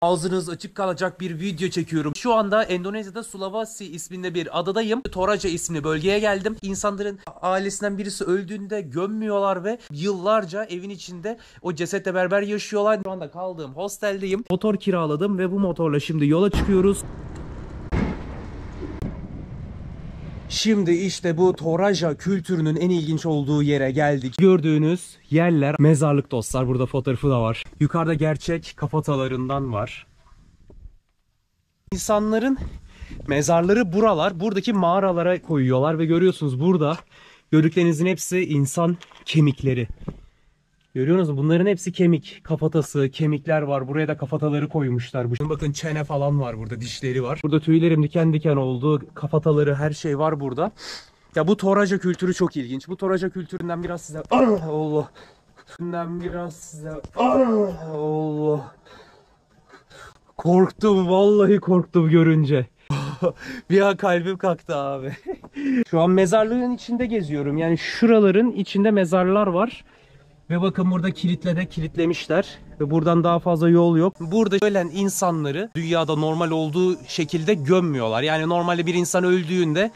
Ağzınız açık kalacak bir video çekiyorum. Şu anda Endonezya'da Sulawesi isminde bir adadayım. Toraja isimli bölgeye geldim. İnsanların ailesinden birisi öldüğünde gömmüyorlar ve yıllarca evin içinde o cesetle beraber yaşıyorlar. Şu anda kaldığım hosteldeyim. Motor kiraladım ve bu motorla şimdi yola çıkıyoruz. Şimdi işte bu Toraja kültürünün en ilginç olduğu yere geldik. Gördüğünüz yerler mezarlık dostlar. Burada fotoğrafı da var. Yukarıda gerçek kafatallarından var. İnsanların mezarları buralar. Buradaki mağaralara koyuyorlar ve görüyorsunuz burada gördüklerinizin hepsi insan kemikleri. Görüyorsunuz mu? Bunların hepsi kemik. Kafatası, kemikler var. Buraya da kafataları koymuşlar. Bakın çene falan var burada. Dişleri var. Burada tüylerim diken diken oldu. Kafataları, her şey var burada. Ya bu Toraja kültürü çok ilginç. Bu Toraja kültüründen biraz size... Allah! Allah! Korktum. Vallahi korktum görünce. Bir an kalbim kalktı abi. Şu an mezarlığın içinde geziyorum. Yani şuraların içinde mezarlar var. Ve bakın burada kilitlemişler. Ve buradan daha fazla yol yok. Burada ölen insanları dünyada normal olduğu şekilde gömmüyorlar. Yani normalde bir insan öldüğünde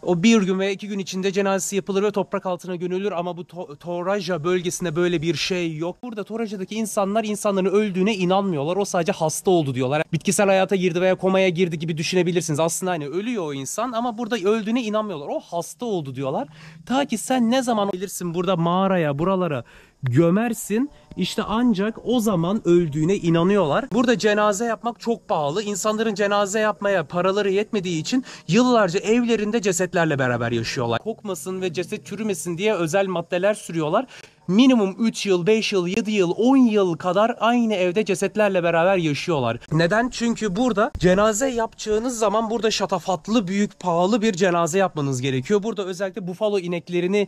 o bir gün veya 2 gün içinde cenazesi yapılır ve toprak altına gömülür. Ama bu Toraja bölgesinde böyle bir şey yok. Burada Toraja'daki insanların öldüğüne inanmıyorlar. O sadece hasta oldu diyorlar. Bitkisel hayata girdi veya komaya girdi gibi düşünebilirsiniz. Aslında hani ölüyor o insan ama burada öldüğüne inanmıyorlar. O hasta oldu diyorlar. Ta ki sen ne zaman gelirsin burada mağaraya, buralara gömersin, işte ancak o zaman öldüğüne inanıyorlar. Burada cenaze yapmak çok pahalı. İnsanların cenaze yapmaya paraları yetmediği için yıllarca evlerinde cesetlerle beraber yaşıyorlar. Kokmasın ve ceset çürümesin diye özel maddeler sürüyorlar. Minimum 3 yıl, 5 yıl, 7 yıl, 10 yıl kadar aynı evde cesetlerle beraber yaşıyorlar. Neden? Çünkü burada cenaze yapacağınız zaman burada şatafatlı, büyük, pahalı bir cenaze yapmanız gerekiyor. Burada özellikle bufalo ineklerini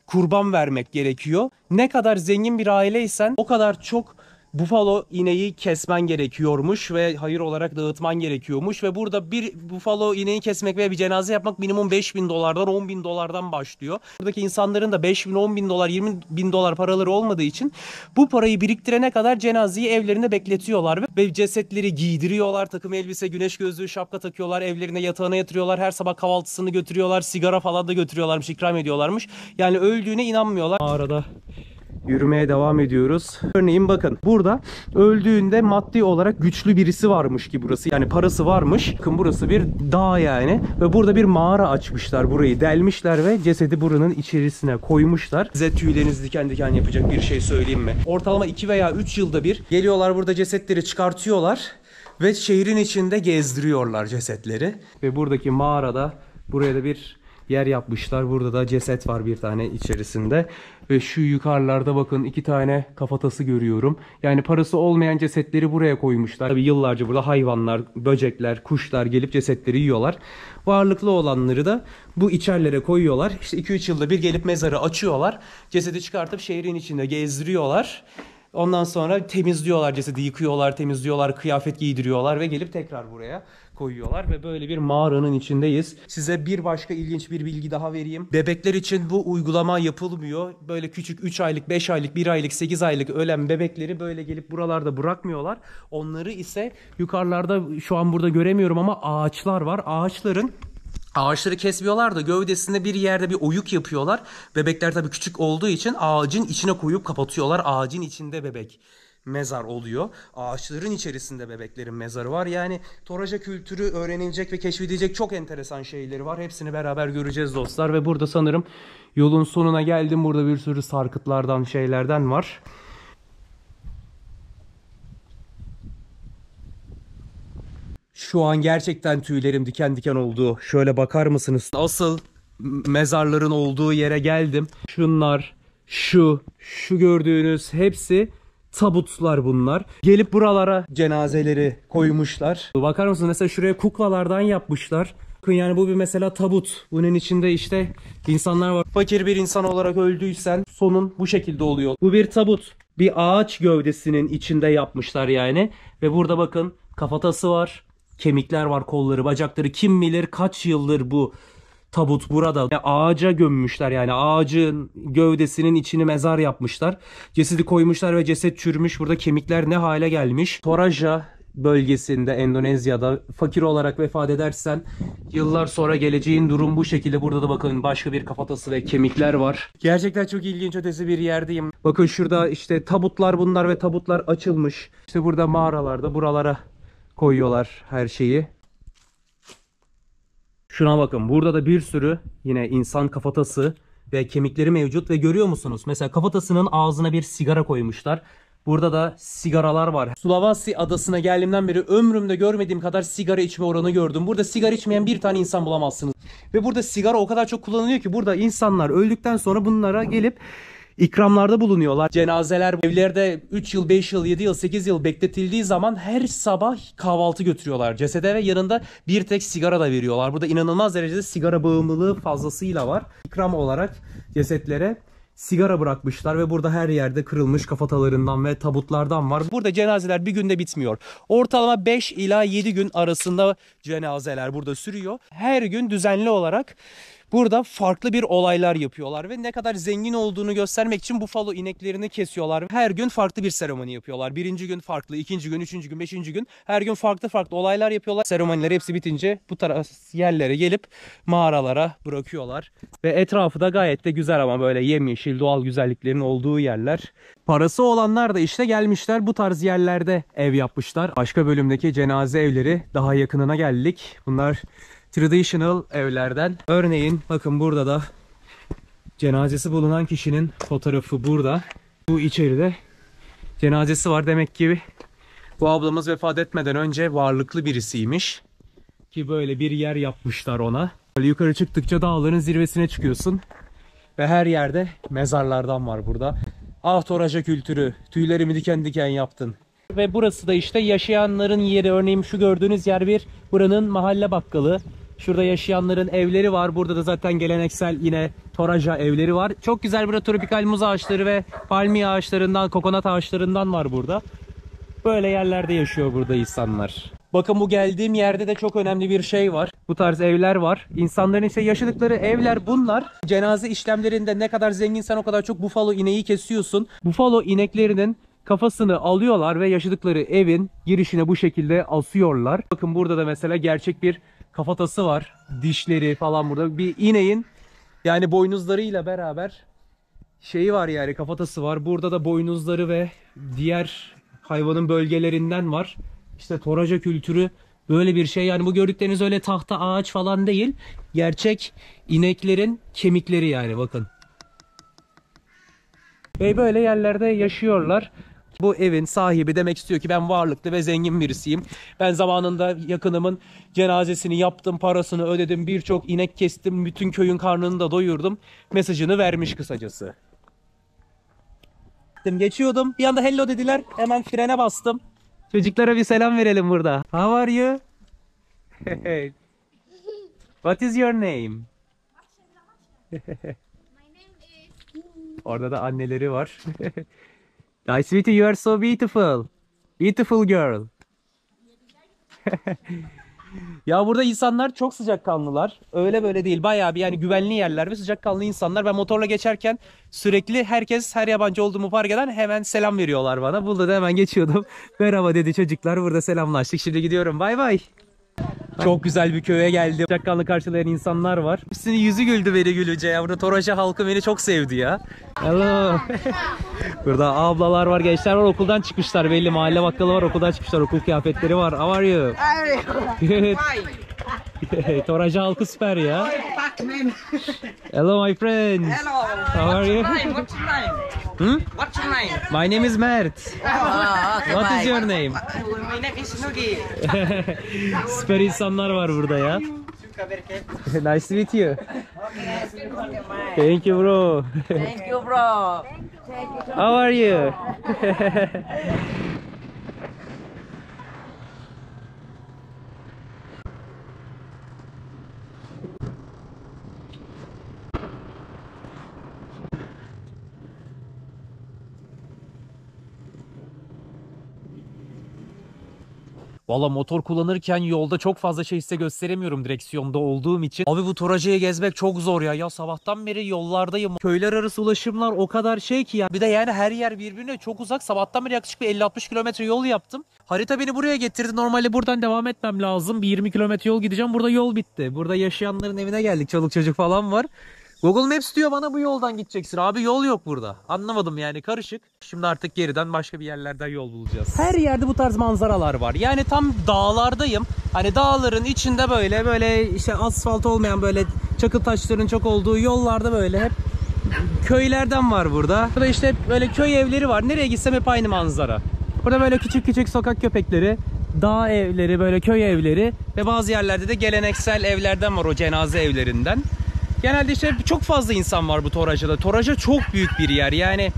kurban vermek gerekiyor. Ne kadar zengin bir aileysen o kadar çok bufalo ineği kesmen gerekiyormuş ve hayır olarak dağıtman gerekiyormuş ve burada bir bufalo ineği kesmek ve bir cenaze yapmak minimum 5.000 dolardan 10.000 dolardan başlıyor. Buradaki insanların da 5.000, 10.000 dolar, 20.000 dolar paraları olmadığı için bu parayı biriktirene kadar cenazeyi evlerinde bekletiyorlar ve cesetleri giydiriyorlar. Takım elbise, güneş gözlüğü, şapka takıyorlar. Evlerine, yatağına yatırıyorlar. Her sabah kahvaltısını götürüyorlar. Sigara falan da götürüyorlarmış, ikram ediyorlarmış. Yani öldüğüne inanmıyorlar. Mağarada yürümeye devam ediyoruz. Örneğin bakın burada öldüğünde maddi olarak güçlü birisi varmış ki burası. Yani parası varmış. Bakın burası bir dağ yani. Ve burada bir mağara açmışlar. Burayı delmişler ve cesedi buranın içerisine koymuşlar. Size tüyleriniz diken diken yapacak bir şey söyleyeyim mi? Ortalama 2 veya 3 yılda bir geliyorlar, burada cesetleri çıkartıyorlar. Ve şehrin içinde gezdiriyorlar cesetleri. Ve buradaki mağarada buraya da bir yer yapmışlar. Burada da ceset var bir tane içerisinde. Ve şu yukarılarda bakın 2 tane kafatası görüyorum. Yani parası olmayan cesetleri buraya koymuşlar. Tabii yıllarca burada hayvanlar, böcekler, kuşlar gelip cesetleri yiyorlar. Varlıklı olanları da bu içerlere koyuyorlar. İşte 2-3 yılda bir gelip mezarı açıyorlar. Cesedi çıkartıp şehrin içinde gezdiriyorlar. Ondan sonra temizliyorlar cesedi, yıkıyorlar, temizliyorlar, kıyafet giydiriyorlar ve gelip tekrar buraya koyuyorlar ve böyle bir mağaranın içindeyiz. Size bir başka ilginç bir bilgi daha vereyim. Bebekler için bu uygulama yapılmıyor. Böyle küçük 3 aylık, 5 aylık, 1 aylık, 8 aylık ölen bebekleri böyle gelip buralarda bırakmıyorlar. Onları ise yukarılarda, şu an burada göremiyorum ama ağaçlar var. Ağaçları kesmiyorlar da gövdesinde bir yerde bir oyuk yapıyorlar. Bebekler tabii küçük olduğu için ağacın içine koyup kapatıyorlar. Ağacın içinde bebek mezar oluyor. Ağaçların içerisinde bebeklerin mezarı var. Yani Toraja kültürü öğrenilecek ve keşfedilecek çok enteresan şeyleri var. Hepsini beraber göreceğiz dostlar. Ve burada sanırım yolun sonuna geldim. Burada bir sürü sarkıtlardan, şeylerden var. Şu an gerçekten tüylerim diken diken oldu. Şöyle bakar mısınız? Asıl mezarların olduğu yere geldim. Şunlar, şu gördüğünüz hepsi tabutlar bunlar. Gelip buralara cenazeleri koymuşlar. Bakar mısınız? Mesela şuraya kuklalardan yapmışlar. Yani bu bir mesela tabut. Bunun içinde işte insanlar var. Fakir bir insan olarak öldüysen sonun bu şekilde oluyor. Bu bir tabut. Bir ağaç gövdesinin içinde yapmışlar yani. Ve burada bakın kafatası var. Kemikler var, kolları, bacakları. Kim bilir kaç yıldır bu tabut burada. Ağaca gömmüşler, yani ağacın gövdesinin içini mezar yapmışlar. Cesedi koymuşlar ve ceset çürümüş. Burada kemikler ne hale gelmiş. Toraja bölgesinde, Endonezya'da fakir olarak vefat edersen yıllar sonra geleceğin durum bu şekilde. Burada da bakın başka bir kafatası ve kemikler var. Gerçekten çok ilginç ötesi bir yerdeyim. Bakın şurada işte tabutlar bunlar ve tabutlar açılmış. İşte burada mağaralarda buralara koyuyorlar her şeyi. Şuna bakın, burada da bir sürü yine insan kafatası ve kemikleri mevcut ve görüyor musunuz? Mesela kafatasının ağzına bir sigara koymuşlar. Burada da sigaralar var. Sulawesi adasına geldiğimden beri ömrümde görmediğim kadar sigara içme oranı gördüm. Burada sigara içmeyen bir tane insan bulamazsınız. Ve burada sigara o kadar çok kullanılıyor ki burada insanlar öldükten sonra bunlara gelip ikramlarda bulunuyorlar. Cenazeler evlerde 3 yıl, 5 yıl, 7 yıl, 8 yıl bekletildiği zaman her sabah kahvaltı götürüyorlar cesede ve yanında bir tek sigara da veriyorlar. Burada inanılmaz derecede sigara bağımlılığı fazlasıyla var. İkram olarak cesetlere sigara bırakmışlar ve burada her yerde kırılmış kafatalarından ve tabutlardan var. Burada cenazeler bir günde bitmiyor. Ortalama 5 ila 7 gün arasında cenazeler burada sürüyor. Her gün düzenli olarak burada farklı bir olaylar yapıyorlar ve ne kadar zengin olduğunu göstermek için bufalo ineklerini kesiyorlar. Her gün farklı bir seremoni yapıyorlar. Birinci gün farklı, ikinci gün, üçüncü gün, beşinci gün her gün farklı farklı olaylar yapıyorlar. Seremoniler hepsi bitince bu taraf yerlere gelip mağaralara bırakıyorlar. Ve etrafı da gayet de güzel ama böyle yemyeşil doğal güzelliklerin olduğu yerler. Parası olanlar da işte gelmişler bu tarz yerlerde ev yapmışlar. Başka bölümdeki cenaze evleri daha yakınına geldik. Bunlar traditional evlerden. Örneğin bakın burada da cenazesi bulunan kişinin fotoğrafı burada. Bu içeride cenazesi var. Demek ki bu ablamız vefat etmeden önce varlıklı birisiymiş. Ki böyle bir yer yapmışlar ona. Böyle yukarı çıktıkça dağların zirvesine çıkıyorsun. Ve her yerde mezarlardan var burada. Ah Toraja kültürü. Tüylerimi diken diken yaptın. Ve burası da işte yaşayanların yeri. Örneğin şu gördüğünüz yer buranın mahalle bakkalı. Şurada yaşayanların evleri var. Burada da zaten geleneksel yine Toraja evleri var. Çok güzel burada tropikal muz ağaçları ve palmiye ağaçlarından, kokonat ağaçlarından var burada. Böyle yerlerde yaşıyor burada insanlar. Bakın bu geldiğim yerde de çok önemli bir şey var. Bu tarz evler var. İnsanların işte yaşadıkları evler bunlar. Cenaze işlemlerinde ne kadar zenginsen o kadar çok bufalo ineği kesiyorsun. Bufalo ineklerinin kafasını alıyorlar ve yaşadıkları evin girişine bu şekilde asıyorlar. Bakın burada da mesela gerçek bir kafatası var. Dişleri falan burada. Bir ineğin yani boynuzlarıyla beraber şeyi var yani kafatası var. Burada da boynuzları ve diğer hayvanın bölgelerinden var. İşte Toraja kültürü böyle bir şey. Yani bu gördükleriniz öyle tahta ağaç falan değil. Gerçek ineklerin kemikleri yani bakın. Ve böyle yerlerde yaşıyorlar. Bu evin sahibi demek istiyor ki ben varlıklı ve zengin birisiyim. Ben zamanında yakınımın cenazesini yaptım, parasını ödedim, birçok inek kestim, bütün köyün karnını da doyurdum. Mesajını vermiş kısacası. Geçiyordum. Bir anda hello dediler. Hemen frene bastım. Çocuklara bir selam verelim burada. How are you? What is your name? Orada da anneleri var. Nice to meet you. You are so beautiful. Beautiful girl. Ya burada insanlar çok sıcakkanlılar. Öyle böyle değil. Bayağı bir yani güvenli yerler ve sıcakkanlı insanlar. Ben motorla geçerken sürekli herkes her yabancı olduğumu fark eden hemen selam veriyorlar bana. Burada da hemen geçiyordum. Merhaba dedi çocuklar. Burada selamlaştık. Şimdi gidiyorum. Bay bay. Çok güzel bir köye geldim. Sıcakkanlı karşılayan insanlar var. Hepsinin yüzü güldü beni gülünce ya. Burada Toraja halkı beni çok sevdi ya. Hello. Burada ablalar var, gençler var. Okuldan çıkmışlar belli. Mahalle bakkalı var. Okuldan çıkmışlar. Okul kıyafetleri var. How are you? Toraja halkı süper ya. Hello my friends. Hello. How are you? What's your name? Hmm? What's your name? My name is Mert. What is your name? My name is Nugi. Süper insanlar var burada ya. Nice to meet you. Thank you bro. Thank you, bro. How are you? Valla motor kullanırken yolda çok fazla şey size gösteremiyorum direksiyonda olduğum için. Abi bu Toraca'yı gezmek çok zor ya. Ya sabahtan beri yollardayım. Köyler arası ulaşımlar o kadar şey ki ya. Bir de yani her yer birbirine çok uzak. Sabahtan beri yaklaşık bir 50-60 kilometre yol yaptım. Harita beni buraya getirdi. Normalde buradan devam etmem lazım. Bir 20 kilometre yol gideceğim. Burada yol bitti. Burada yaşayanların evine geldik. Çoluk çocuk falan var. Google Maps diyor bana bu yoldan gideceksin. Abi yol yok burada. Anlamadım yani, karışık. Şimdi artık geriden başka bir yerlerden yol bulacağız. Her yerde bu tarz manzaralar var. Yani tam dağlardayım. Hani dağların içinde böyle işte asfalt olmayan, böyle çakıl taşların çok olduğu yollarda böyle hep köylerden var burada. Burada işte böyle köy evleri var. Nereye gitsem hep aynı manzara. Burada böyle küçük küçük sokak köpekleri, dağ evleri, böyle köy evleri ve bazı yerlerde de geleneksel evlerden var, o cenaze evlerinden. Genelde işte çok fazla insan var bu Toraca'da. Toraca çok büyük bir yer. Yani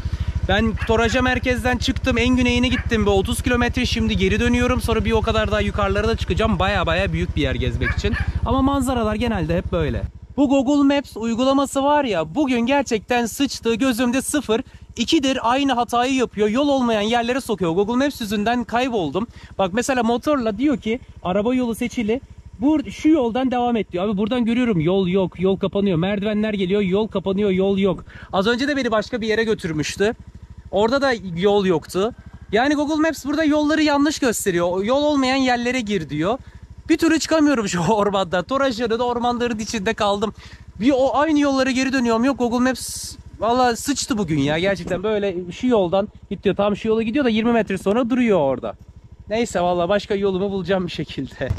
ben Toraca merkezden çıktım, en güneyine gittim. Bir 30 kilometre, şimdi geri dönüyorum. Sonra bir o kadar daha yukarılara da çıkacağım. Baya büyük bir yer gezmek için. Ama manzaralar genelde hep böyle. Bu Google Maps uygulaması var ya, bugün gerçekten sıçtı, gözümde sıfır. 2'dir aynı hatayı yapıyor. Yol olmayan yerlere sokuyor. Google Maps yüzünden kayboldum. Bak mesela motorla diyor ki araba yolu seçili. Şu yoldan devam et diyor. Abi buradan görüyorum yol yok, yol kapanıyor. Merdivenler geliyor, yol kapanıyor, yol yok. Az önce de beni başka bir yere götürmüştü. Orada da yol yoktu. Yani Google Maps burada yolları yanlış gösteriyor. Yol olmayan yerlere gir diyor. Bir türlü çıkamıyorum şu ormanda. Toraja'da da ormanların içinde kaldım. Bir o aynı yollara geri dönüyorum. Yok, Google Maps valla sıçtı bugün ya. Gerçekten böyle şu yoldan git diyor. Tam şu yola gidiyor da 20 metre sonra duruyor orada. Neyse valla başka yolumu bulacağım bir şekilde.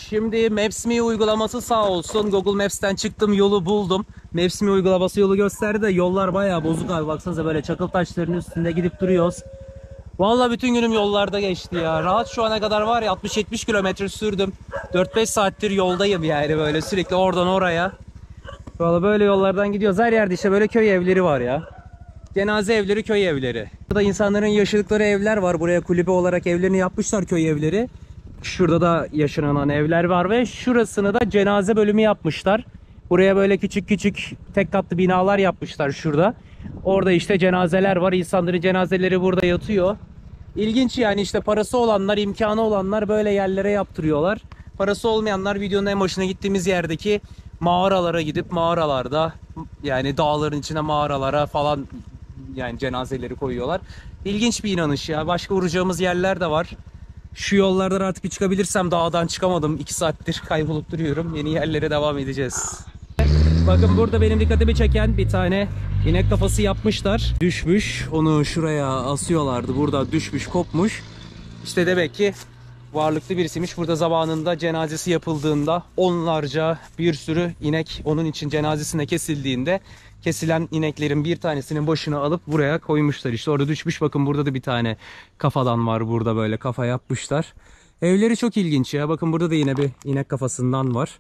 Şimdi Maps.me uygulaması sağ olsun. Google Maps'ten çıktım, yolu buldum. Maps.me uygulaması yolu gösterdi de yollar bayağı bozuk abi. Baksanıza böyle çakıl taşlarının üstünde gidip duruyoruz. Valla bütün günüm yollarda geçti ya. Rahat şu ana kadar var ya 60-70 kilometre sürdüm. 4-5 saattir yoldayım yani, böyle sürekli oradan oraya. Valla böyle yollardan gidiyoruz. Her yerde işte böyle köy evleri var ya. Cenaze evleri, köy evleri. Burada insanların yaşadıkları evler var. Buraya kulübe olarak evlerini yapmışlar, köy evleri. Şurada da yaşanan evler var ve şurasını da cenaze bölümü yapmışlar. Buraya böyle küçük küçük tek katlı binalar yapmışlar şurada. Orada işte cenazeler var. İnsanların cenazeleri burada yatıyor. İlginç yani, işte parası olanlar, imkanı olanlar böyle yerlere yaptırıyorlar. Parası olmayanlar videonun en başına gittiğimiz yerdeki mağaralara gidip mağaralarda, yani dağların içine mağaralara falan yani cenazeleri koyuyorlar. İlginç bir inanış ya. Başka uğrayacağımız yerler de var. Şu yollardan artık bir çıkabilirsem, dağdan çıkamadım. 2 saattir kaybolup duruyorum. Yeni yerlere devam edeceğiz. Bakın burada benim dikkatimi çeken bir tane inek kafası yapmışlar. Düşmüş. Onu şuraya asıyorlardı. Burada düşmüş, kopmuş. İşte demek ki varlıklı birisiymiş. Burada zamanında cenazesi yapıldığında onlarca, bir sürü inek onun için cenazesine kesildiğinde kesilen ineklerin bir tanesinin başını alıp buraya koymuşlar. İşte orada düşmüş. Bakın burada da bir tane kafadan var, burada böyle kafa yapmışlar. Evleri çok ilginç ya. Bakın burada da yine bir inek kafasından var.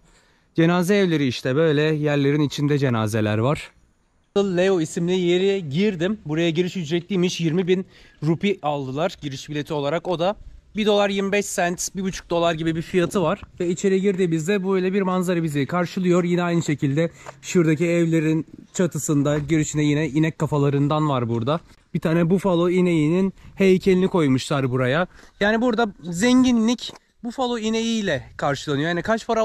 Cenaze evleri işte, böyle yerlerin içinde cenazeler var. Leo isimli yere girdim. Buraya giriş ücretliymiş. 20.000 rupi aldılar giriş bileti olarak. O da 1 dolar 25 cent, 1,5 dolar gibi bir fiyatı var. Ve içeri girdiğimizde böyle bir manzara bizi karşılıyor. Yine aynı şekilde şuradaki evlerin çatısında girişine yine inek kafalarından var burada. Bir tane bufalo ineğinin heykelini koymuşlar buraya. Yani burada zenginlik bufalo ineğiyle karşılanıyor. Yani kaç para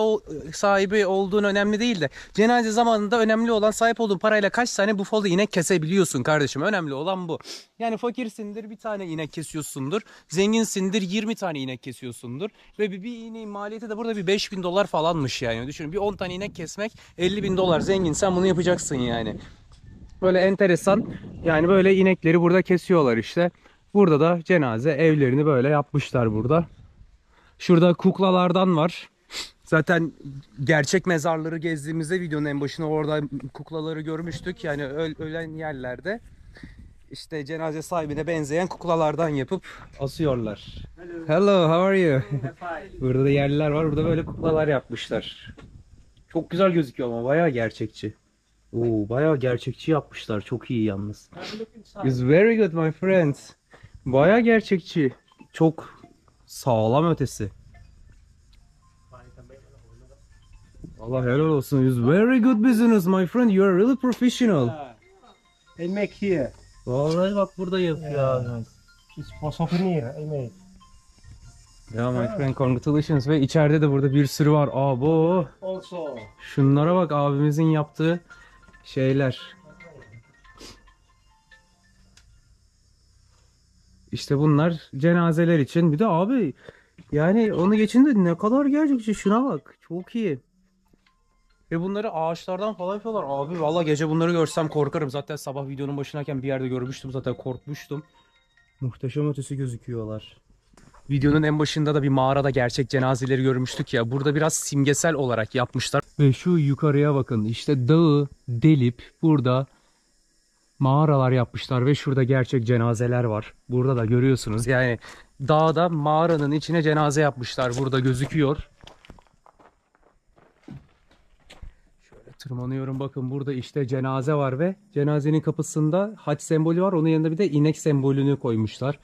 sahibi olduğun önemli değil de cenaze zamanında önemli olan sahip olduğun parayla kaç tane bufalo inek kesebiliyorsun kardeşim. Önemli olan bu. Yani fakirsindir, bir tane inek kesiyorsundur. Zenginsindir, 20 tane inek kesiyorsundur. Ve bir ineğin maliyeti de burada bir 5.000 dolar falanmış yani. Düşünün, bir 10 tane inek kesmek 50.000 dolar. Zenginsen bunu yapacaksın yani. Böyle enteresan. Yani böyle inekleri burada kesiyorlar işte. Burada da cenaze evlerini böyle yapmışlar burada. Şurada kuklalardan var. Zaten gerçek mezarları gezdiğimizde videonun en başına orada kuklaları görmüştük. Yani ölen yerlerde işte cenaze sahibine benzeyen kuklalardan yapıp asıyorlar. Hello, how are you? Burada da yerliler var. Burada böyle kuklalar yapmışlar. Çok güzel gözüküyor ama bayağı gerçekçi. Oo, bayağı gerçekçi yapmışlar. Çok iyi yalnız. It's very good my friends. Bayağı gerçekçi. Çok sağlam ötesi. Allah helal olsun. It's very good business my friend. You are really professional. I make here. Vallahi bak burada yapıyor. It's for souvenir. I make. Ya my friend, congratulations. Ve içeride de burada bir sürü var. Abo. Also. Şunlara bak, abimizin yaptığı şeyler. İşte bunlar cenazeler için. Bir de abi yani onu geçin de ne kadar gerçekçi, şuna bak. Çok iyi. Ve bunları ağaçlardan falan yapıyorlar. Abi valla gece bunları görsem korkarım. Zaten sabah videonun başındayken bir yerde görmüştüm. Zaten korkmuştum. Muhteşem ötesi gözüküyorlar. Videonun en başında da bir mağarada gerçek cenazeleri görmüştük ya. Burada biraz simgesel olarak yapmışlar. Ve şu yukarıya bakın. İşte dağı delip burada mağaralar yapmışlar ve şurada gerçek cenazeler var. Burada da görüyorsunuz. Yani dağda mağaranın içine cenaze yapmışlar. Burada gözüküyor. Şöyle tırmanıyorum, bakın burada işte cenaze var ve cenazenin kapısında haç sembolü var. Onun yanında bir de inek sembolünü koymuşlar.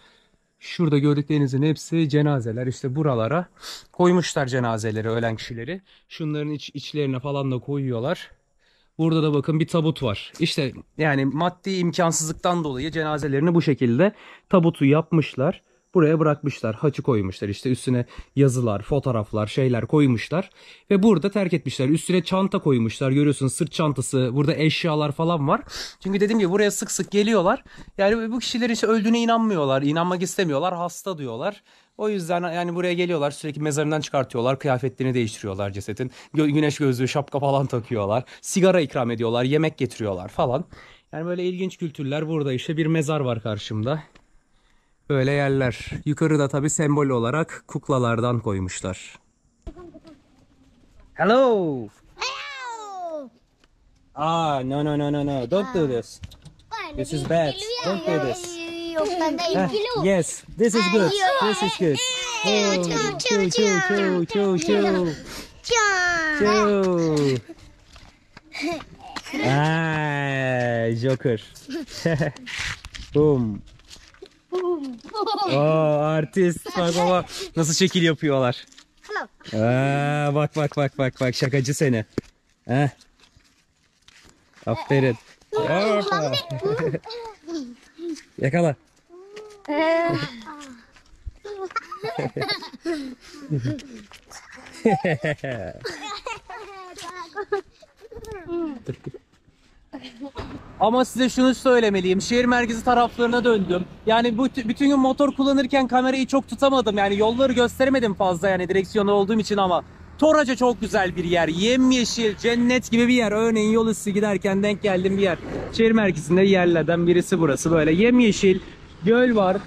Şurada gördüklerinizin hepsi cenazeler. İşte buralara koymuşlar cenazeleri, ölen kişileri. Şunların içlerine falan da koyuyorlar. Burada da bakın bir tabut var. İşte yani maddi imkansızlıktan dolayı cenazelerini bu şekilde tabutu yapmışlar. Buraya bırakmışlar. Haçı koymuşlar. İşte üstüne yazılar, fotoğraflar, şeyler koymuşlar. Ve burada terk etmişler. Üstüne çanta koymuşlar. Görüyorsunuz, sırt çantası. Burada eşyalar falan var. Çünkü dediğim gibi buraya sık sık geliyorlar. Yani bu kişilerin işte öldüğüne inanmıyorlar. İnanmak istemiyorlar. Hasta diyorlar. O yüzden yani buraya geliyorlar, sürekli mezarından çıkartıyorlar, kıyafetlerini değiştiriyorlar cesetin. Güneş gözlüğü, şapka falan takıyorlar. Sigara ikram ediyorlar, yemek getiriyorlar falan. Yani böyle ilginç kültürler burada. İşte bir mezar var karşımda. Böyle yerler. Yukarıda tabii sembol olarak kuklalardan koymuşlar. Hello. Hello. Ah, no no no no no. Don't do this. This is bad. Don't do this. Yes, this is good. This is good. Oh, chew, chew, chew, chew, chew. Chew. Ah, Joker. Boom. Oh, artist. Bak baba nasıl şekil yapıyorlar. Aa, bak bak bak bak bak, şakacı seni. Heh. Aferin. Hoppa. Yakala. Ama size şunu söylemeliyim. Şehir merkezi taraflarına döndüm. Yani bütün gün motor kullanırken kamerayı çok tutamadım. Yani yolları gösteremedim fazla, yani direksiyonu olduğum için, ama Toraca çok güzel bir yer. Yemyeşil, cennet gibi bir yer. Örneğin yol üstü giderken denk geldim bir yer. Şehir merkezinde yerlerden birisi burası. Böyle yemyeşil, göl var.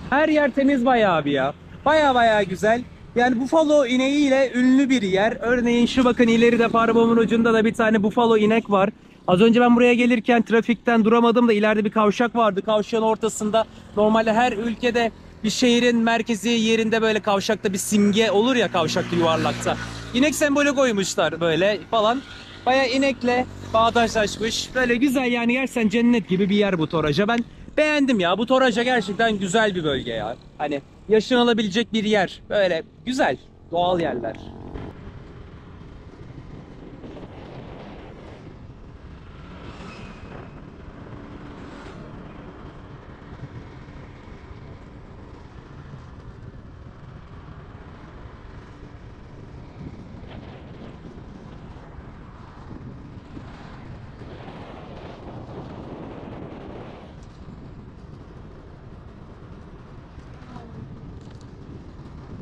Her yer temiz bayağı bir ya. Bayağı güzel. Yani bufalo ineğiyle ünlü bir yer. Örneğin şu bakın, ileride parmağımın ucunda da bir tane bufalo inek var. Az önce ben buraya gelirken trafikten duramadım da ileride bir kavşak vardı. Kavşağın ortasında, normalde her ülkede bir şehrin merkezi yerinde böyle kavşakta bir simge olur ya, kavşakta, yuvarlakta. İnek sembolü koymuşlar böyle falan. Bayağı inekle bağdaşlaşmış. Böyle güzel yani, gerçekten cennet gibi bir yer bu Toraca. Ben beğendim ya. Bu Toraca gerçekten güzel bir bölge ya. Hani yaşanabilecek bir yer. Böyle güzel, doğal yerler.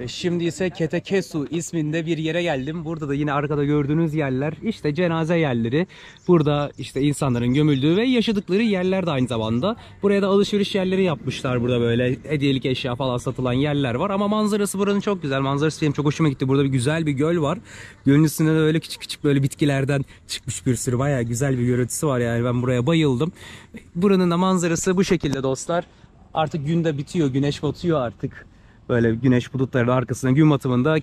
Şimdi ise Ketekesu isminde bir yere geldim. Burada da yine arkada gördüğünüz yerler işte cenaze yerleri. Burada işte insanların gömüldüğü ve yaşadıkları yerler de aynı zamanda. Buraya da alışveriş yerleri yapmışlar. Burada böyle hediyelik eşya falan satılan yerler var. Ama manzarası buranın çok güzel. Manzarası benim çok hoşuma gitti. Burada bir güzel bir göl var. Gölün üstünde de böyle küçük böyle bitkilerden çıkmış bir sürü. Bayağı güzel bir görüntüsü var yani. Ben buraya bayıldım. Buranın da manzarası bu şekilde dostlar. Artık gün de bitiyor. Güneş batıyor artık. Böyle güneş bulutlarının arkasında gün batımında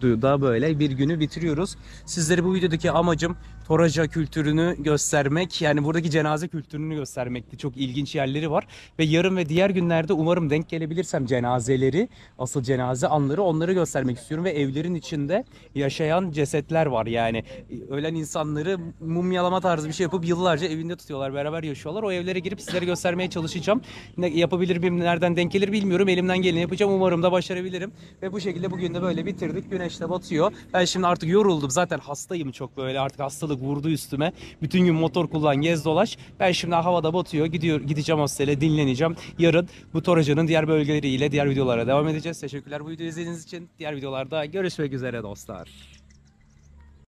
da böyle bir günü bitiriyoruz. Sizlere bu videodaki amacım Toraja kültürünü göstermek. Yani buradaki cenaze kültürünü göstermekti. Çok ilginç yerleri var. Ve yarın ve diğer günlerde umarım denk gelebilirsem cenazeleri, asıl cenaze anları, onları göstermek istiyorum. Ve evlerin içinde yaşayan cesetler var. Yani ölen insanları mumyalama tarzı bir şey yapıp yıllarca evinde tutuyorlar. Beraber yaşıyorlar. O evlere girip sizlere göstermeye çalışacağım. Ne yapabilir miyim, nereden denk gelir bilmiyorum. Elimden geleni yapacağım. Umarım da başarabilirim. Ve bu şekilde bugün de böyle bitirdik. Güneş de batıyor. Ben şimdi artık yoruldum. Zaten hastayım çok böyle. Artık hastalık vurdu üstüme. Bütün gün motor kullan, gez dolaş. Ben şimdi havada batıyor. Gideceğim hostele, dinleneceğim. Yarın bu Toraja'nın diğer bölgeleriyle diğer videolara devam edeceğiz. Teşekkürler bu videoyu izlediğiniz için. Diğer videolarda görüşmek üzere dostlar.